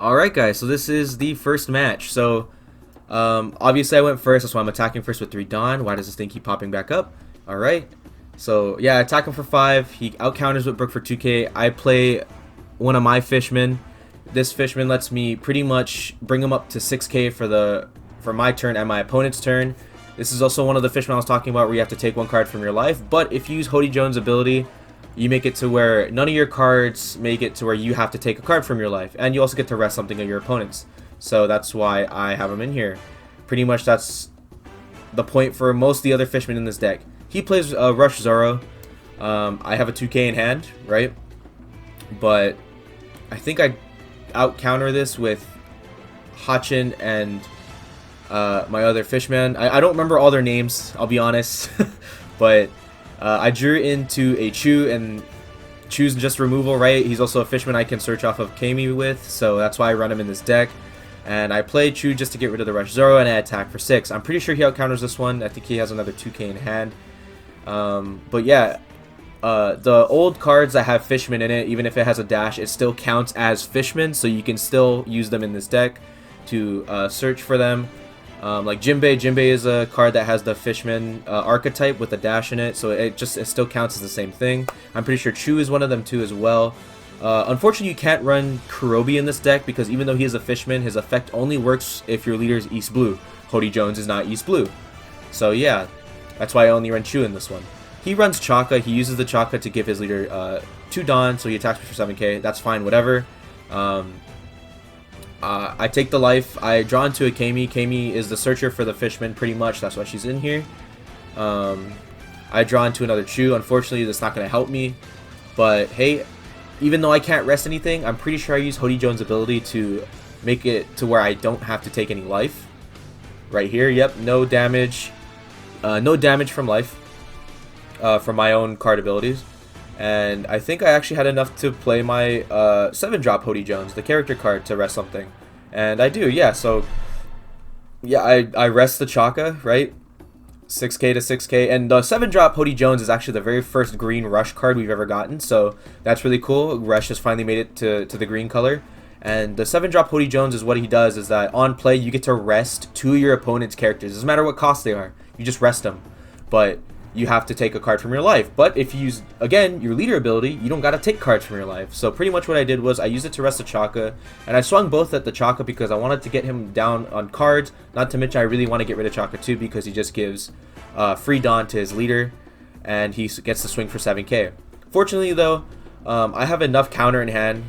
Alright guys, so this is the first match. So obviously I went first, that's why I'm attacking first with 3 Dawn. Why does this thing keep popping back up? Alright. So yeah, I attack him for 5. He out counters with Brook for 2k. I play one of my fishmen. This fishman lets me pretty much bring him up to 6k for my turn and my opponent's turn. This is also one of the fishmen I was talking about where you have to take one card from your life. But if you use Hody Jones' ability, you make it to where none of your cards make it to where you have to take a card from your life. And you also get to rest something of your opponent's. So that's why I have him in here. Pretty much that's the point for most of the other fishmen in this deck. He plays Rush Zoro. I have a 2k in hand, right? But I think I out counter this with Hachin and my other fishman. I don't remember all their names, I'll be honest. But I drew into a Chu, and Chu's just removal, right? He's also a fishman I can search off of Kami with, so that's why I run him in this deck. And I play Chu just to get rid of the Rush Zoro, and I attack for 6. I'm pretty sure he out counters this one. I think he has another 2k in hand. But yeah, the old cards that have Fishman in it, even if it has a dash, it still counts as Fishman, so you can still use them in this deck to search for them. Like Jinbei is a card that has the Fishman archetype with a dash in it, so it still counts as the same thing. I'm pretty sure Chu is one of them too as well. Unfortunately, you can't run Kurobi in this deck because even though he is a Fishman, his effect only works if your leader is East Blue. Hody Jones is not East Blue. So yeah, that's why I only run Chu in this one. He runs Chaka. He uses the Chaka to give his leader 2 Dawn, so he attacks me for 7k. That's fine, whatever. I take the life. I draw into a Kami. Kami is the searcher for the Fishman, pretty much. That's why she's in here. I draw into another Chu. Unfortunately, that's not going to help me. But hey, even though I can't rest anything, I'm pretty sure I use Hody Jones' ability to make it to where I don't have to take any life. Right here, yep, no damage. No damage from life. From my own card abilities. And I think I actually had enough to play my 7-drop Hody Jones, the character card, to rest something. And I do, yeah, so yeah, I rest the Chaka, right? 6k to 6k, and the 7-drop Hody Jones is actually the very first green Rush card we've ever gotten, so that's really cool. Rush has finally made it to the green color. And the 7-drop Hody Jones is what he does is that on play you get to rest 2 of your opponent's characters. It doesn't matter what cost they are, you just rest them. But you have to take a card from your life. But if you use, again, your leader ability, you don't gotta take cards from your life. So pretty much what I did was I used it to rest the Chaka, and I swung both at the Chaka because I wanted to get him down on cards. Not to mention I really want to get rid of Chaka too because he just gives free Dawn to his leader, and he gets to swing for 7k. Fortunately though, I have enough counter in hand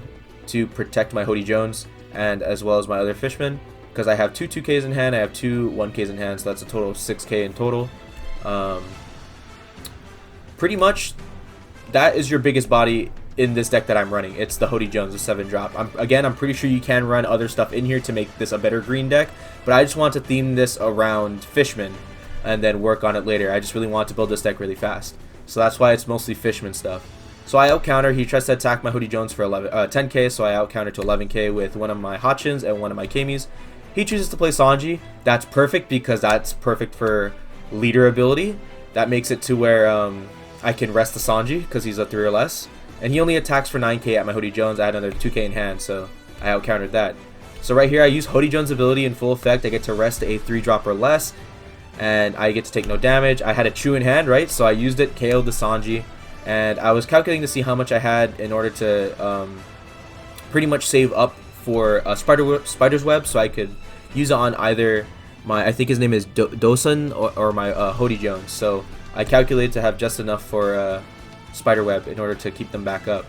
to protect my Hody Jones and as well as my other fishman, because I have 2 2ks in hand, I have 2 1ks in hand, so that's a total of 6k in total. Pretty much, that is your biggest body in this deck that I'm running. It's the Hody Jones, the 7-drop. I'm pretty sure you can run other stuff in here to make this a better green deck, but I just want to theme this around Fishman and then work on it later. I just really want to build this deck really fast. So that's why it's mostly Fishman stuff. So I out-counter. He tries to attack my Hody Jones for 10k, so I out-counter to 11k with one of my Hachins and one of my Kamis. He chooses to play Sanji. That's perfect because that's perfect for leader ability. That makes it to where I can rest the Sanji because he's a 3 or less. And he only attacks for 9k at my Hody Jones. I had another 2k in hand, so I out-countered that. So right here, I use Hody Jones' ability in full effect. I get to rest a 3-drop or less, and I get to take no damage. I had a Chu in hand, right? So I used it, KO'd the Sanji, and I was calculating to see how much I had in order to pretty much save up for Spider's Web, so I could use it on either my, I think his name is Dosun or my Hody Jones. So I calculated to have just enough for Spiderweb in order to keep them back up.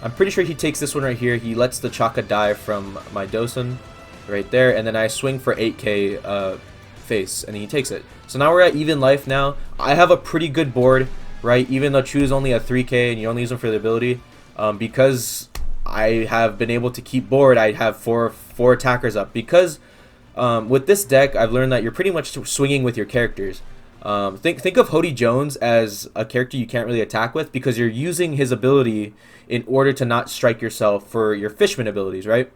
I'm pretty sure he takes this one right here. He lets the Chaka die from my Dosun right there, and then I swing for 8k face, and he takes it. So now we're at even life now. I have a pretty good board, right? Even though Chu is only a 3k and you only use him for the ability, because I have been able to keep board, I have four attackers up. Because with this deck, I've learned that you're pretty much swinging with your characters. Think of Hody Jones as a character you can't really attack with because you're using his ability in order to not strike yourself for your Fishman abilities, right?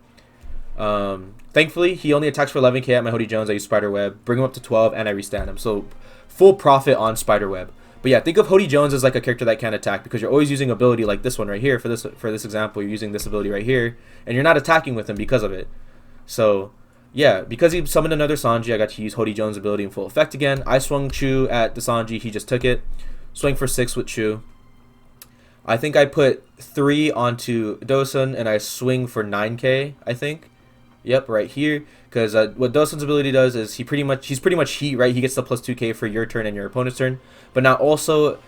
Thankfully, he only attacks for 11k at my Hody Jones. I use Spiderweb, bring him up to 12, and I restand him. So full profit on Spiderweb. But yeah, think of Hody Jones as like a character that can attack, because you're always using ability like this one right here. For this example, you're using this ability right here, and you're not attacking with him because of it. So yeah, because he summoned another Sanji, I got to use Hody Jones' ability in full effect again. I swung Chu at the Sanji, he just took it. Swing for 6 with Chu. I think I put 3 onto Dosun, and I swing for 9k, I think. Yep, right here. Because what Dosun's ability does is he's pretty much heat, right? He gets the plus 2k for your turn and your opponent's turn. But now also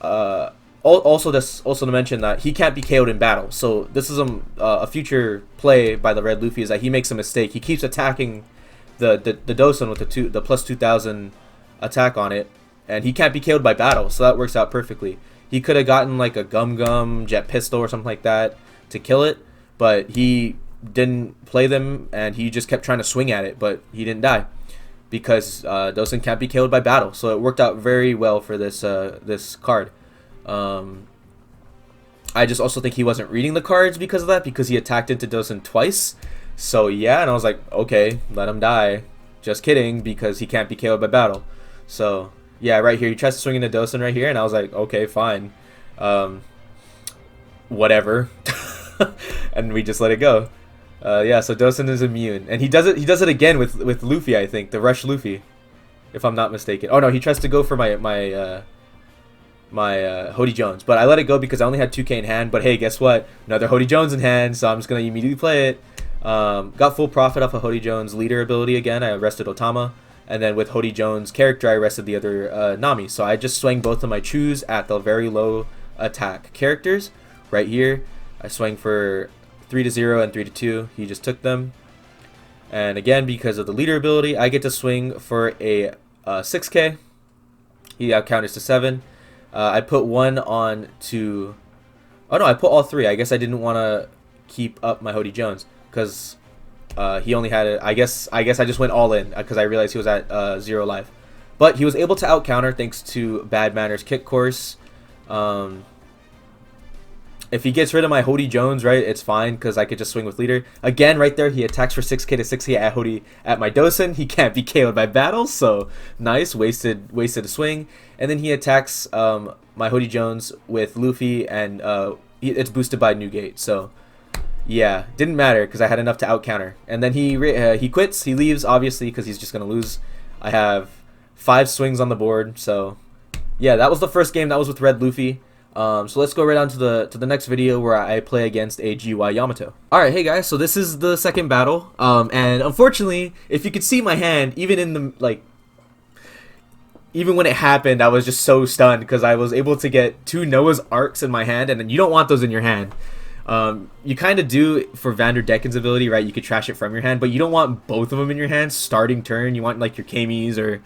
to mention that he can't be KO'd in battle. So this is a future play by the Red Luffy, is that he makes a mistake. He keeps attacking the Dosun with the plus 2000 attack on it, and he can't be KO'd by battle. So that works out perfectly. He could have gotten like a Gum Jet Pistol or something like that to kill it, but he didn't play them, and he just kept trying to swing at it, but he didn't die because Dosun can't be KO'd by battle. So it worked out very well for this this card. I just also think he wasn't reading the cards because of that, because he attacked into Dosun twice. So yeah, and I was like, okay, let him die. Just kidding, because he can't be KO'd by battle. So yeah, right here, he tries to swing into Dosun right here, and I was like, okay, fine. Whatever. And we just let it go. Yeah, so Dosun is immune, and he does it again with Luffy, I think, the Rush Luffy, if I'm not mistaken. Oh no, he tries to go for my Hody Jones, but I let it go because I only had 2k in hand. But hey, guess what? Another Hody Jones in hand, so I'm just gonna immediately play it. Got full profit off of Hody Jones' leader ability again. I arrested Otama, and then with Hody Jones' character, I arrested the other Nami. So I just swung both of my Chus at the very low attack characters right here. I swung for 3-0 and 3-2. He just took them. And again, because of the leader ability, I get to swing for a 6k. He out counters to 7. I put 1 on to... Oh no, I put all 3. I guess I didn't want to keep up my Hody Jones because he only had I guess I just went all in because I realized he was at 0 life. But he was able to out counter thanks to Bad Manners Kick Course. If he gets rid of my Hody Jones, right, it's fine because I could just swing with leader. Again, right there, he attacks for 6k to 6k at my Dosun. He can't be KO'd by battle, so nice. Wasted a swing. And then he attacks my Hody Jones with Luffy, and it's boosted by Newgate. So yeah, didn't matter because I had enough to out counter. And then he quits. He leaves, obviously, because he's just gonna lose. I have 5 swings on the board. So yeah, that was the first game. That was with Red Luffy. So let's go right on to the next video where I play against a GY Yamato. Alright, hey guys, so this is the second battle, and unfortunately, if you could see my hand, even when it happened, I was just so stunned because I was able to get 2 Noah's Arcs in my hand, and then you don't want those in your hand. You kind of do for Vanderdecken's ability, right? You could trash it from your hand, but you don't want both of them in your hand starting turn. You want like your Kamis or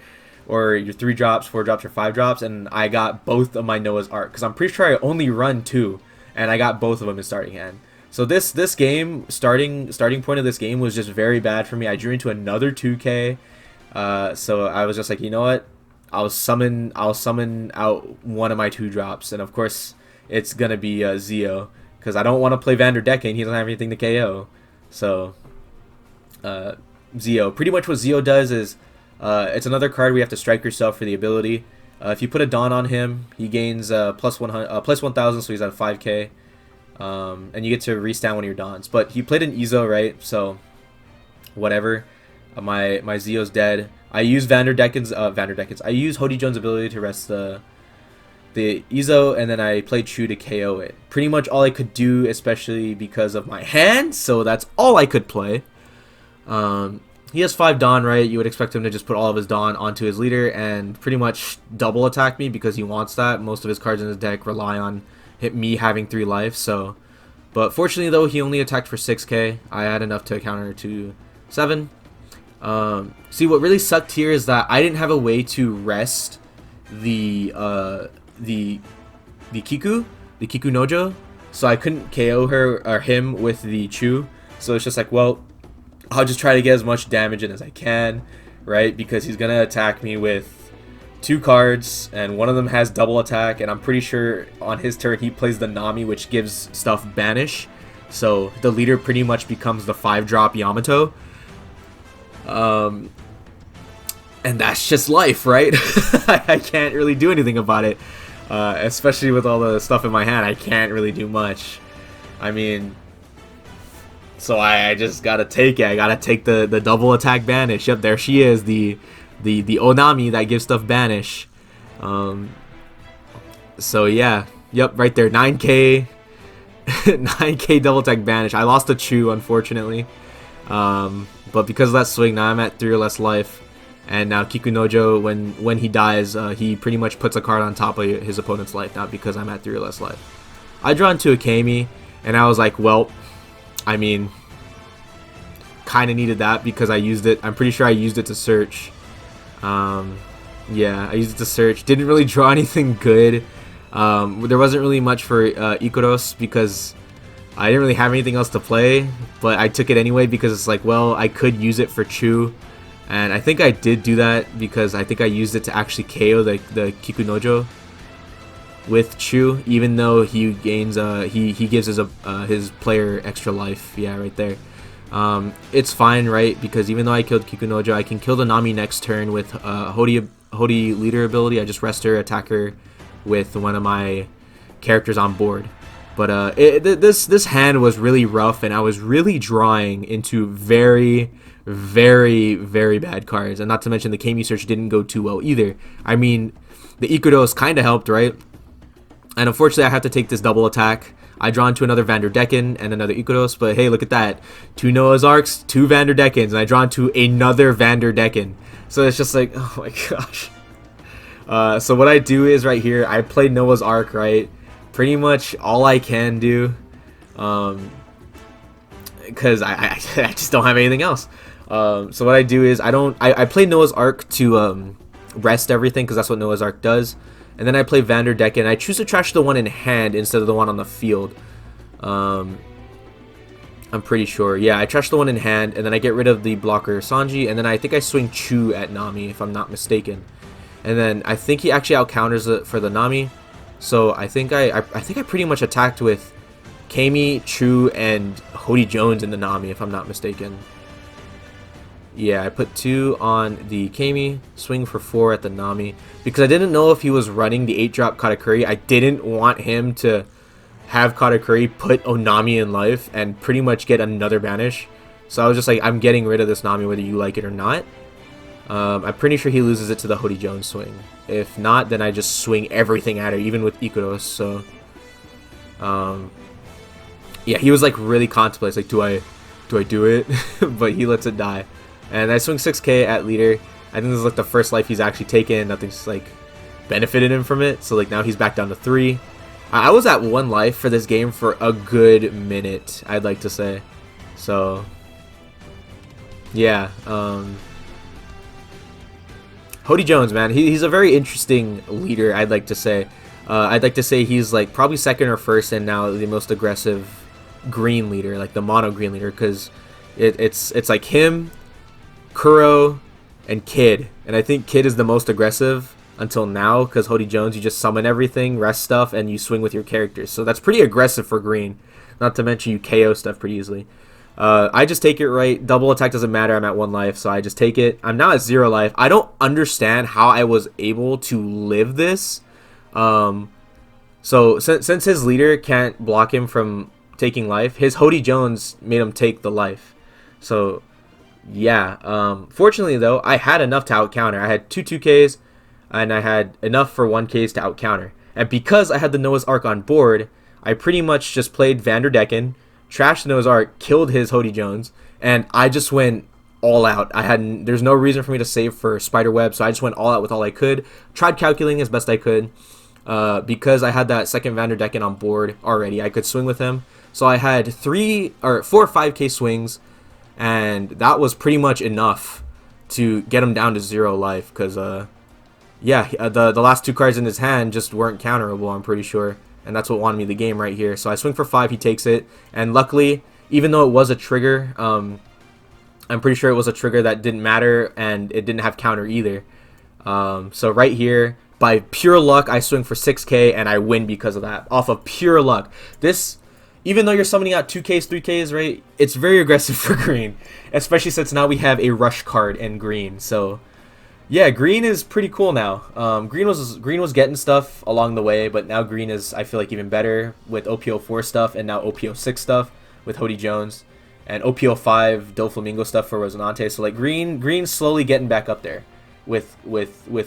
your 3 drops, 4 drops, or 5 drops, and I got both of my Noah's Ark because I'm pretty sure I only run 2, and I got both of them in starting hand. So this game, starting point of this game was just very bad for me. I drew into another 2k, so I was just like, you know what? I'll summon out one of my 2 drops, and of course it's gonna be Zio because I don't want to play Vanderdecken. He doesn't have anything to KO. So Zio, pretty much what Zio does is. It's another card where you have to strike yourself for the ability. If you put a Dawn on him, he gains plus 1,000, so he's at 5k. And you get to restand one of your Dawns. But he played an Izo, right? So, whatever. My Zio's dead. I use Vanderdecken's. I use Hody Jones' ability to rest the Izo, and then I played Chu to KO it. Pretty much all I could do, especially because of my hand. So that's all I could play. He has 5 Dawn, right? You would expect him to just put all of his Dawn onto his leader and pretty much double attack me because he wants that. Most of his cards in his deck rely on me having 3 life. So, but fortunately though, he only attacked for 6k. I had enough to counter to 7. See, what really sucked here is that I didn't have a way to rest the Kiku Nojo, so I couldn't KO her or him with the Chu. So it's just like, well, I'll just try to get as much damage in as I can, right? Because he's gonna attack me with 2 cards, and one of them has double attack, and I'm pretty sure on his turn he plays the Nami, which gives stuff banish. So the leader pretty much becomes the 5-drop Yamato. And And that's just life, right? I can't really do anything about it. Especially with all the stuff in my hand, I can't really do much. I mean, so I just gotta take it. I gotta take the double attack banish. Yep, there she is, the Onami that gives stuff banish. So yeah, yep, right there, 9k, 9k double attack banish. I lost a Chu, unfortunately, but because of that swing, now I'm at 3 or less life. And now Kikunojo, when he dies, he pretty much puts a card on top of his opponent's life now because I'm at 3 or less life. I draw into a Kami, and I was like, well, I mean, kind of needed that because I used it. I'm pretty sure I used it to search. Yeah, I used it to search. Didn't really draw anything good. There wasn't really much for Ikaros because I didn't really have anything else to play, but I took it anyway because it's like, well, I could use it for Chu. And I think I did do that because I think I used it to actually KO the Kikunojo with Chu, even though he gains he gives his player extra life. Yeah, right there. It's fine, right? Because even though I killed Kikunojo, I can kill the Nami next turn with Hody Leader ability. I just rest her, attack her with one of my characters on board. But this hand was really rough, and I was really drawing into very bad cards, and not to mention the Kami search didn't go too well either. I mean, the Ikudos kind of helped, right? And unfortunately, I have to take this double attack. I draw into another Vanderdecken and another Ikudos, but hey, look at that. 2 Noah's Arks, 2 Vanderdeckens, and I draw into another Vanderdecken. So it's just like, oh my gosh. So what I do is right here, I play Noah's Ark, right? Pretty much all I can do, because I just don't have anything else. So what I do is I play Noah's Ark to rest everything because that's what Noah's Ark does. And then I play Vanderdecken, and I choose to trash the one in hand instead of the one on the field. I'm pretty sure. Yeah, I trash the one in hand, and then I get rid of the blocker Sanji, and then I think I swing Chu at Nami, if I'm not mistaken. And then I think he actually out-counters it for the Nami. So I think I pretty much attacked with Kami, Chu, and Hody Jones in the Nami, if I'm not mistaken. Yeah, I put 2 on the Kami, swing for 4 at the Nami, because I didn't know if he was running the 8-drop Katakuri. I didn't want him to have Katakuri put Onami in life and pretty much get another banish. So I was just like, I'm getting rid of this Nami whether you like it or not. I'm pretty sure he loses it to the Hody Jones swing. If not, then I just swing everything at her, even with Ikuros. So, yeah, he was like really contemplating, like, do I do it? But he lets it die. And I swing 6k at leader. I think this is like the first life he's actually taken. Nothing's like benefited him from it. So like now he's back down to 3. I was at 1 life for this game for a good minute, I'd like to say. So yeah, Hody Jones, man, he's a very interesting leader, I'd like to say. I'd like to say he's like probably 2nd or 1st and now the most aggressive green leader, like the mono green leader, because it's like him, Kuro, and Kid. And I think Kid is the most aggressive until now, because Hody Jones, you just summon everything, rest stuff, and you swing with your characters. So that's pretty aggressive for green. Not to mention you KO stuff pretty easily. I just take it right. Double attack doesn't matter. I'm at 1 life, so I just take it. I'm now at 0 life. I don't understand how I was able to live this. So since his leader can't block him from taking life, his Hody Jones made him take the life. So yeah, fortunately though, I had enough to out counter. I had 2 2Ks and I had enough for 1Ks to out counter. And because I had the Noah's Ark on board, I pretty much just played Vanderdecken, trashed the Noah's Ark, killed his Hody Jones, and I just went all out. There's no reason for me to save for Spiderweb, so I just went all out with all I could. Tried calculating as best I could. Because I had that 2nd Vanderdecken on board already, I could swing with him. So I had 4 or 5k swings, and that was pretty much enough to get him down to 0 life. Because yeah, the last 2 cards in his hand just weren't counterable, I'm pretty sure, and that's what won me the game right here. So I swing for 5, he takes it, and luckily, even though it was a trigger, I'm pretty sure it was a trigger that didn't matter, and it didn't have counter either. So right here, by pure luck, I swing for 6k, and I win because of that, off of pure luck. This, even though you're summoning out 2Ks, 3Ks, right, it's very aggressive for green, especially since now we have a rush card in green. So Yeah, Green is pretty cool now. Green was getting stuff along the way, but now Green is, I feel like, even better with OPO4 stuff and now OPO6 stuff with Hody Jones and OPO5 Doflamingo stuff for Resonante. So like Green's slowly getting back up there with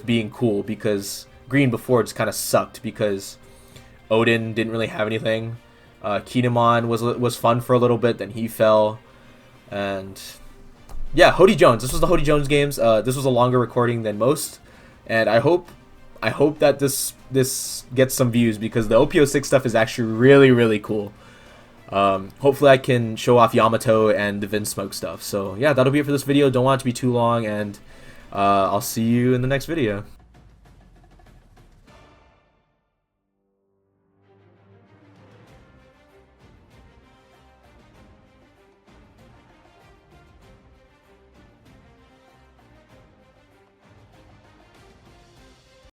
being cool, because Green before just kind of sucked because Odin didn't really have anything. Kinemon was fun for a little bit, then he fell, and yeah, Hody Jones. This was the Hody Jones games. This was a longer recording than most, and I hope that this gets some views, because the OPO6 stuff is actually really cool. Hopefully I can show off Yamato and the Vinsmoke stuff. So yeah, that'll be it for this video. Don't want it to be too long, and I'll see you in the next video.